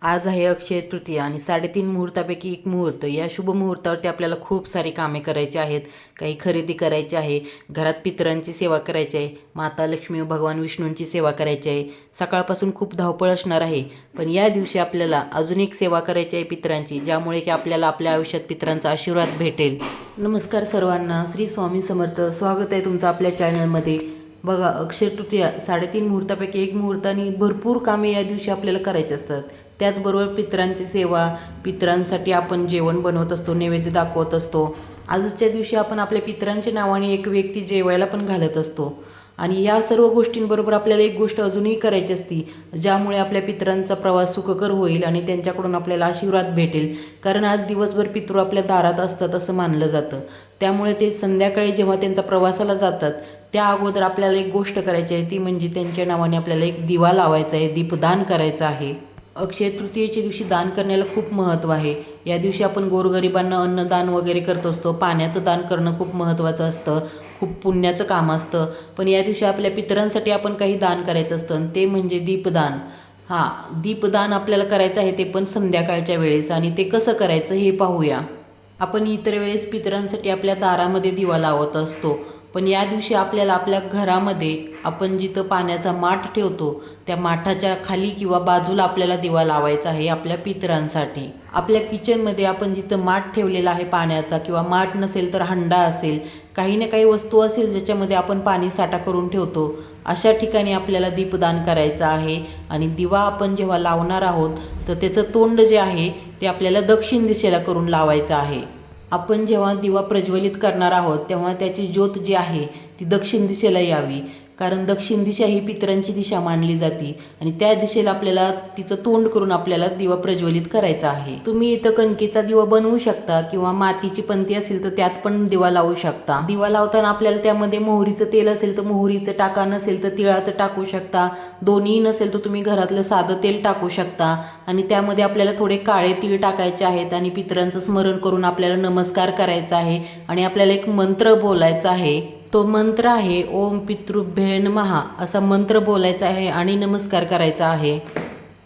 आज आहे अक्षय तृतीया आणि 3:30 मुहूर्तापैकी एक मुहूर्त. या शुभ मुहूर्तावरती आपल्याला खूप सारी कामे करायची आहेत. काही खरेदी करायची आहे, घरात पितरांची सेवा करायची आहे, माता लक्ष्मी व भगवान विष्णूंची सेवा करायची आहे. सकाळपासून खूप धावपळ असणार आहे, पण या दिवशी आपल्याला अजून एक सेवा करायची आहे पितरांची, ज्यामुळे की आपल्याला आपल्या आयुष्यात पितरांचा आशीर्वाद भेटेल. नमस्कार सर्वांना, श्री स्वामी समर्थ. स्वागत आहे तुमचं आपल्या चॅनलमध्ये. बघा, अक्षय तृतीया 3:30 मुहूर्तापैकी एक मुहूर्ताने भरपूर कामे या दिवशी आपल्याला करायची असतात. त्याचबरोबर पितरांची सेवा, पितरांसाठी आपण जेवण बनवत असतो, नैवेद्य दाखवत असतो. आजच्या दिवशी आपण आपल्या पितरांच्या नावाने एक व्यक्ती जेवायला पण घालत असतो. आणि या सर्व गोष्टींबरोबर आपल्याला एक गोष्ट अजूनही करायची असती, ज्यामुळे आपल्या पितरांचा प्रवास सुखकर होईल आणि त्यांच्याकडून आपल्याला आशीर्वाद भेटेल. कारण आज दिवसभर पितृ आपल्या दारात असतात असं मानलं जातं. त्यामुळे ते संध्याकाळी जेव्हा त्यांचा प्रवासाला जातात, त्या अगोदर आपल्याला एक गोष्ट करायची आहे, ती म्हणजे त्यांच्या नावाने आपल्याला एक दिवा लावायचा आहे, दीपदान करायचं आहे. अक्षय तृतीयेच्या दिवशी दान करण्याला खूप महत्त्व आहे. या दिवशी आपण गोरगरिबांना अन्नदान वगैरे करत असतो. पाण्याचं दान करणं खूप महत्त्वाचं असतं, खूप पुण्याचं काम असतं. पण या दिवशी आपल्या पितरांसाठी आपण काही दान करायचं असतं, ते म्हणजे दीपदान. दीपदान आपल्याला करायचं आहे, ते पण संध्याकाळच्या वेळेस. आणि ते कसं करायचं हे पाहूया. आपण इतर वेळेस पितरांसाठी आपल्या दारामध्ये दिवा लावत असतो, पण या दिवशी आपल्याला आपल्या घरामध्ये आपण जिथं पाण्याचा माठ ठेवतो, त्या माठाच्या खाली किंवा बाजूला आपल्याला दिवा लावायचा आहे आपल्या पितरांसाठी. आपल्या किचनमध्ये आपण जिथं माठ ठेवलेला आहे पाण्याचा, किंवा माठ नसेल तर हंडा असेल, काही ना काही वस्तू असेल ज्याच्यामध्ये आपण पाणी साठा करून ठेवतो, अशा ठिकाणी आपल्याला दीपदान करायचं आहे. आणि दिवा आपण जेव्हा लावणार आहोत, तर त्याचं तोंड जे आहे ते आपल्याला दक्षिण दिशेला करून लावायचं आहे. आपण जेव्हा दिवा प्रज्वलित करणार आहोत, तेव्हा त्याची ज्योत जी आहे ती दक्षिण दिशेला यावी. कारण दक्षिण दिशा ही पितरांची दिशा मानली जाते, आणि त्या दिशेला आपल्याला तिचं तोंड करून आपल्याला दिवा प्रज्वलित करायचा आहे. तुम्ही इथं कणकेचा दिवा बनवू शकता, किंवा मातीची पंती असेल तर त्यात पण दिवा लावू शकता. दिवा लावताना आपल्याला त्यामध्ये मोहरीचं तेल असेल तर मोहरीचं टाका, नसेल तर तिळाचं टाकू शकता. दोन्ही नसेल तर तुम्ही घरातलं साधं तेल टाकू शकता. आणि त्यामध्ये आपल्याला थोडे काळे तीळ टाकायचे आहेत, आणि पितरांचं स्मरण करून आपल्याला नमस्कार करायचा आहे. आणि आपल्याला एक मंत्र बोलायचा आहे. तो मंत्र आहे ओम पितृभ्ये नमः, असा मंत्र बोलायचा आहे आणि नमस्कार करायचा आहे.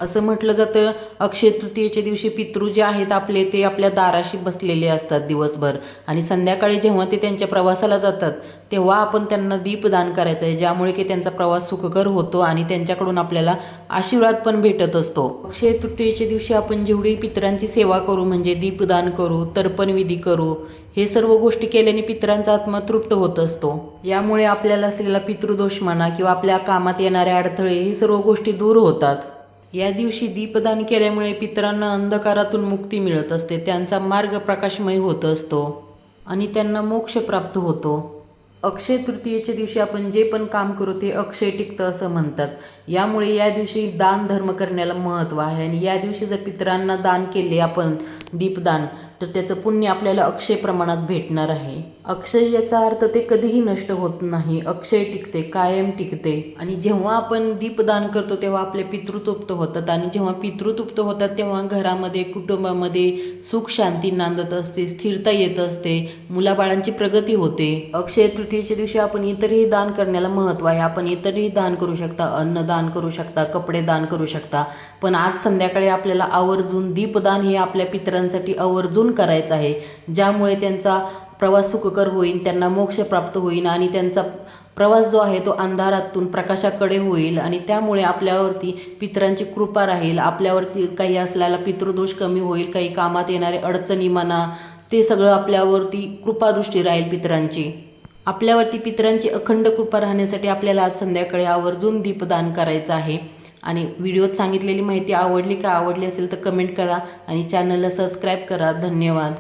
असं म्हटलं जातं, अक्षय तृतीयेच्या दिवशी पितृ जे आहेत आपले, ते आपल्या दाराशी बसलेले असतात दिवसभर. आणि संध्याकाळी जेव्हा ते त्यांच्या प्रवासाला जातात, तेव्हा आपण त्यांना दीपदान करायचं आहे, ज्यामुळे की त्यांचा प्रवास सुखकर होतो आणि त्यांच्याकडून आपल्याला आशीर्वाद पण भेटत असतो. अक्षय तृतीयेच्या दिवशी आपण जेवढी पितरांची सेवा करू, म्हणजे दीपदान करू, तर्पणविधी करू, हे सर्व गोष्टी केल्याने पितरांचा आत्मा तृप्त होत असतो. यामुळे आपल्याला असलेला पितृदोष म्हणा, किंवा आपल्या कामात येणारे अडथळे, हे सर्व गोष्टी दूर होतात. या दिवशी दीपदान केल्यामुळे पितरांना अंधकारातून मुक्ती मिळत असते, त्यांचा मार्ग प्रकाशमय होत असतो आणि त्यांना मोक्ष प्राप्त होतो. अक्षय तृतीयेच्या दिवशी आपण जे पण काम करू ते अक्षय टिकतं असं म्हणतात. यामुळे या दिवशी दान धर्म करण्याला महत्त्व आहे. आणि या दिवशी जर पितरांना दान केले आपण, दीपदान, तर त्याचं पुण्य आपल्याला अक्षय प्रमाणात भेटणार आहे. अक्षय याचा अर्थ ते कधीही नष्ट होत नाही, अक्षय टिकते, कायम टिकते. आणि जेव्हा आपण दीपदान करतो तेव्हा आपले पितृतृप्त होतात, आणि जेव्हा पितृतृप्त होतात तेव्हा घरामध्ये, कुटुंबामध्ये सुख शांती नांदत असते, स्थिरता येत असते, मुलाबाळांची प्रगती होते. अक्षय तृतीयेच्या दिवशी आपण इतरही दान करण्याला महत्त्व आहे. आपण इतरही दान करू शकता, अन्नदान करू शकता, कपडे दान करू शकता. पण आज संध्याकाळी आपल्याला आवर्जून दीपदान हे आपल्या पितरांसाठी आवर्जून करायचं आहे, ज्यामुळे त्यांचा प्रवास सुखकर होईल, त्यांना मोक्ष प्राप्त होईल, आणि त्यांचा प्रवास जो आहे तो अंधारातून प्रकाशाकडे होईल. आणि त्यामुळे आपल्यावरती पितरांची कृपा राहील, आपल्यावरती काही असलेला पितृदोष कमी होईल, काही कामात येणारे अडचणी म्हणा, ते सगळं आपल्यावरती कृपादृष्टी राहील पितरांची. आपल्यावरती पितरांची अखंड कृपा राहण्यासाठी आपल्याला आज संध्याकाळी आवर्जून दीपदान करायचं आहे. आणि व्हिडिओत सांगितलेली माहिती आवडली असेल तर कमेंट करा, आणि चॅनलला सबस्क्राईब करा. धन्यवाद.